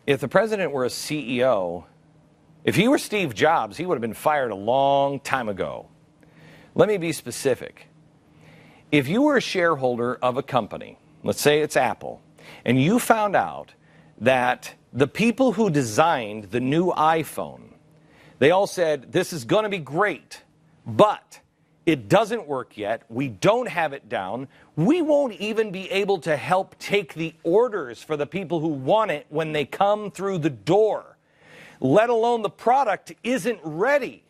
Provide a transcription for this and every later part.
If the president were a CEO, if he were Steve Jobs, he would have been fired a long time ago. Let me be specific. If you were a shareholder of a company, let's say it's Apple, and you found out that the people who designed the new iPhone, they all said, this is going to be great, but it doesn't work yet. We don't have it down. We won't even be able to help take the orders for the people who want it when they come through the door, let alone the product isn't ready.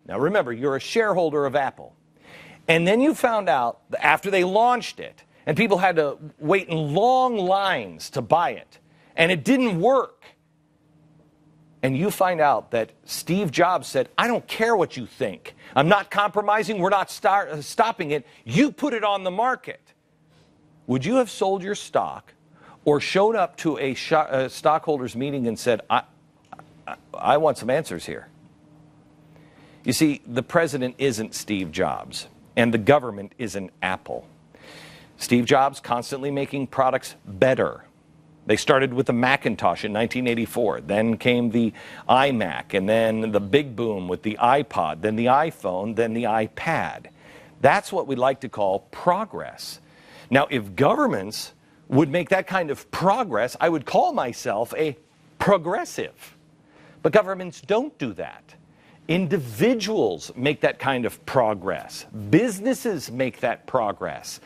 Now remember, you're a shareholder of Apple. And then you found out after they launched it, and people had to wait in long lines to buy it, and it didn't work. And you find out that Steve Jobs said, I don't care what you think. I'm not compromising. We're not stopping it. You put it on the market. Would you have sold your stock or showed up to a stockholders meeting and said, I want some answers here? You see, the president isn't Steve Jobs, and the government isn't Apple. Steve Jobs constantly making products better. They started with the Macintosh in 1984. Then came the iMac, and then the big boom with the iPod, then the iPhone, then the iPad. That's what we like to call progress. Now, if governments would make that kind of progress, I would call myself a progressive. But governments don't do that. Individuals make that kind of progress. Businesses make that progress.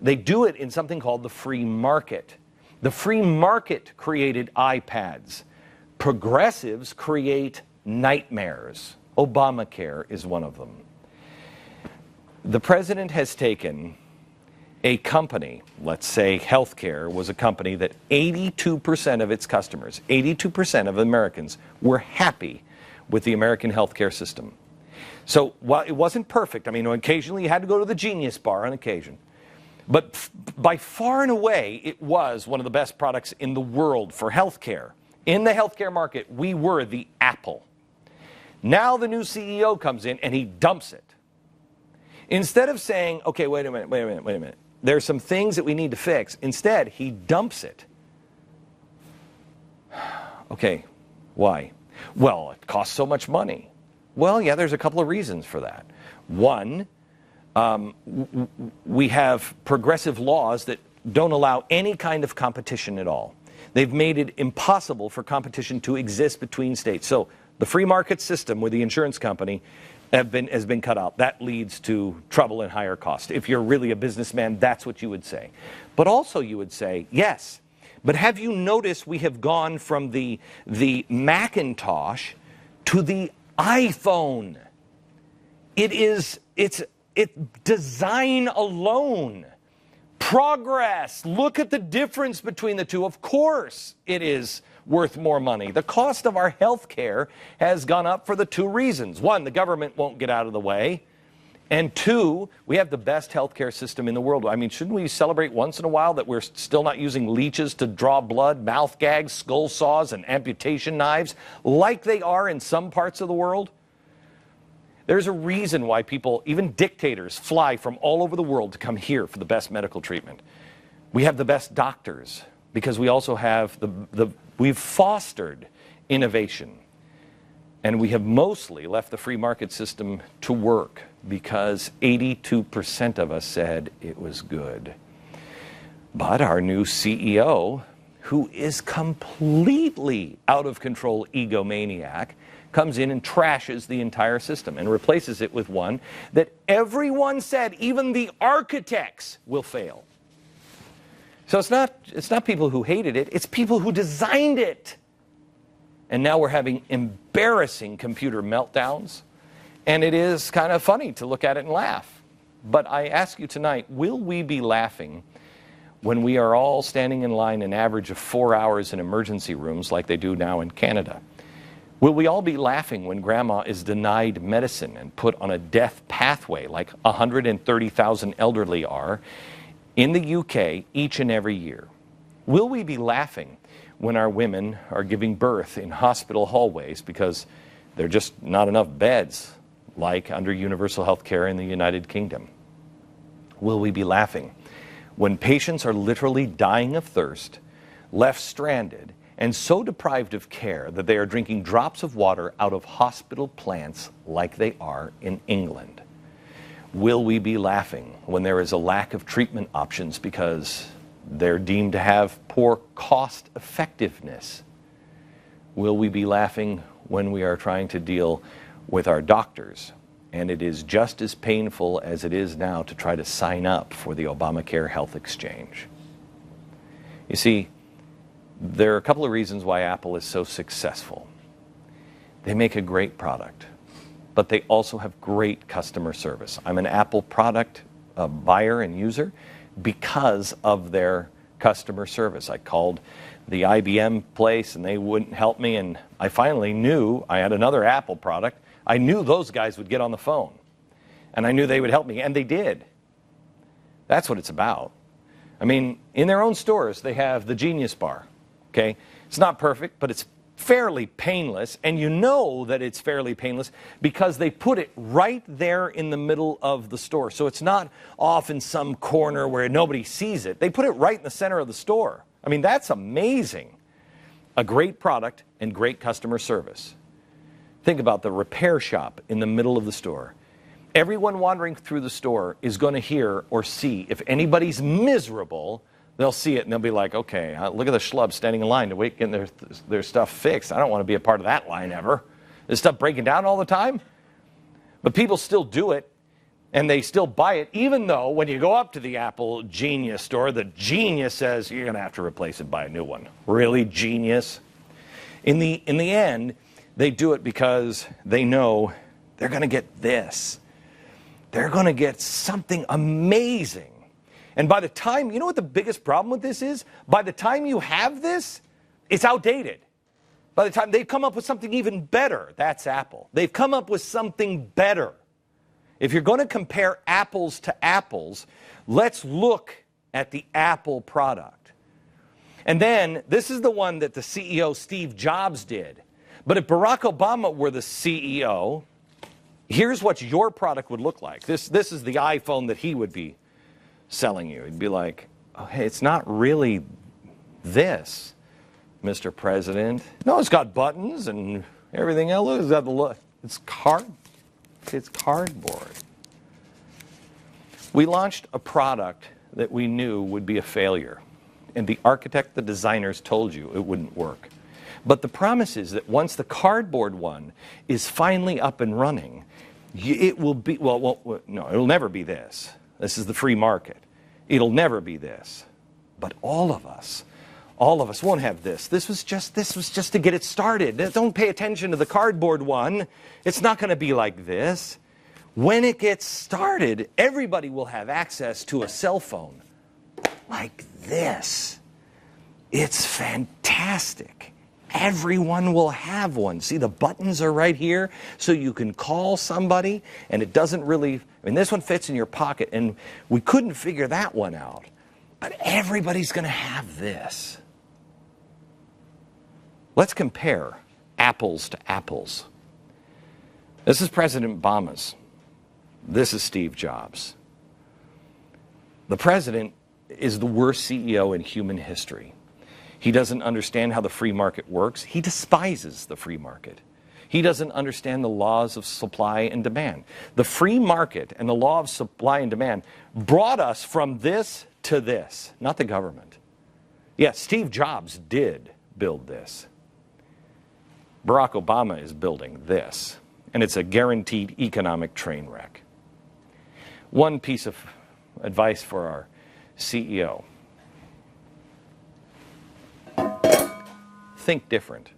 They do it in something called the free market. The free market created iPads. Progressives create nightmares. Obamacare is one of them. The president has taken a company, let's say healthcare was a company that 82% of its customers, 82% of Americans were happy with the American healthcare system. So while it wasn't perfect, I mean, occasionally you had to go to the Genius Bar on occasion, but by far and away, it was one of the best products in the world for healthcare. In the healthcare market, we were the Apple. Now the new CEO comes in and he dumps it. Instead of saying, okay, wait a minute. There's some things that we need to fix. Instead, he dumps it. Okay, why? Well, it costs so much money. Well, yeah, there's a couple of reasons for that. One, we have progressive laws that don't allow any kind of competition at all. They've made it impossible for competition to exist between states. So the free market system with the insurance company has been cut out. That leads to trouble and higher cost. If you're really a businessman, that's what you would say. But also you would say, yes, but have you noticed we have gone from the Macintosh to the iPhone? It's design alone. Progress. Look at the difference between the two. Of course it is worth more money. The cost of our health care has gone up for the two reasons. One, the government won't get out of the way. And two, we have the best health care system in the world. I mean, shouldn't we celebrate once in a while that we're still not using leeches to draw blood, mouth gags, skull saws, and amputation knives like they are in some parts of the world? There's a reason why people, even dictators, fly from all over the world to come here for the best medical treatment. We have the best doctors because we also have we've fostered innovation. And we have mostly left the free market system to work because 82% of us said it was good. But our new CEO, who is completely out of control egomaniac, comes in and trashes the entire system and replaces it with one that everyone said, even the architects, will fail. So it's not people who hated it, it's people who designed it. And now we're having embarrassing computer meltdowns, and it is kind of funny to look at it and laugh. But I ask you tonight, will we be laughing when we are all standing in line an average of 4 hours in emergency rooms like they do now in Canada? Will we all be laughing when grandma is denied medicine and put on a death pathway like 130,000 elderly are in the UK each and every year? Will we be laughing when our women are giving birth in hospital hallways because there are just not enough beds like under universal health care in the United Kingdom? Will we be laughing when patients are literally dying of thirst, left stranded, and so deprived of care that they are drinking drops of water out of hospital plants like they are in England? Will we be laughing when there is a lack of treatment options because they're deemed to have poor cost effectiveness? Will we be laughing when we are trying to deal with our doctors and it is just as painful as it is now to try to sign up for the Obamacare health exchange? You see, there are a couple of reasons why Apple is so successful. They make a great product, but they also have great customer service. I'm an Apple product buyer and user because of their customer service. I called the IBM place and they wouldn't help me, and I finally knew I had another Apple product. I knew those guys would get on the phone, and I knew they would help me, and they did. That's what it's about. I mean, in their own stores, they have the Genius Bar, okay? It's not perfect, but it's fairly painless, and you know that it's fairly painless because they put it right there in the middle of the store. So it's not off in some corner where nobody sees it. They put it right in the center of the store. I mean, that's amazing. A great product and great customer service. Think about the repair shop in the middle of the store. Everyone wandering through the store is going to hear or see. If anybody's miserable, they'll see it and they'll be like, okay, look at the schlubs standing in line to wait getting their stuff fixed. I don't want to be a part of that line ever. Is stuff breaking down all the time? But people still do it, and they still buy it, even though when you go up to the Apple Genius store, the genius says, you're going to have to replace it, buy a new one. Really, genius? In the end, they do it because they know they're going to get this. They're going to get something amazing. And by the time, you know what the biggest problem with this is? By the time you have this, it's outdated. By the time they've come up with something even better, that's Apple. They've come up with something better. If you're going to compare apples to apples, let's look at the Apple product. And then, this is the one that the CEO Steve Jobs did. But if Barack Obama were the CEO, here's what your product would look like. This is the iPhone that he would be selling you. He'd be like, oh, hey, it's not really this, Mr. President. No, it's got buttons and everything else. It's got the look. It's cardboard. We launched a product that we knew would be a failure. And the architect, the designers told you it wouldn't work. But the promise is that once the cardboard one is finally up and running, it will be, no, it'll never be this. This is the free market. It'll never be this. But all of us won't have this. This was just to get it started. Don't pay attention to the cardboard one. It's not going to be like this. When it gets started, everybody will have access to a cell phone like this. It's fantastic. Everyone will have one. See, the buttons are right here, so you can call somebody, and it doesn't really, I mean, this one fits in your pocket, and we couldn't figure that one out. But everybody's going to have this. Let's compare apples to apples. This is President Obama's. This is Steve Jobs. The president is the worst CEO in human history. He doesn't understand how the free market works. He despises the free market. He doesn't understand the laws of supply and demand. The free market and the law of supply and demand brought us from this to this, not the government. Yes, Steve Jobs did build this. Barack Obama is building this, and it's a guaranteed economic train wreck. One piece of advice for our CEO. Think different.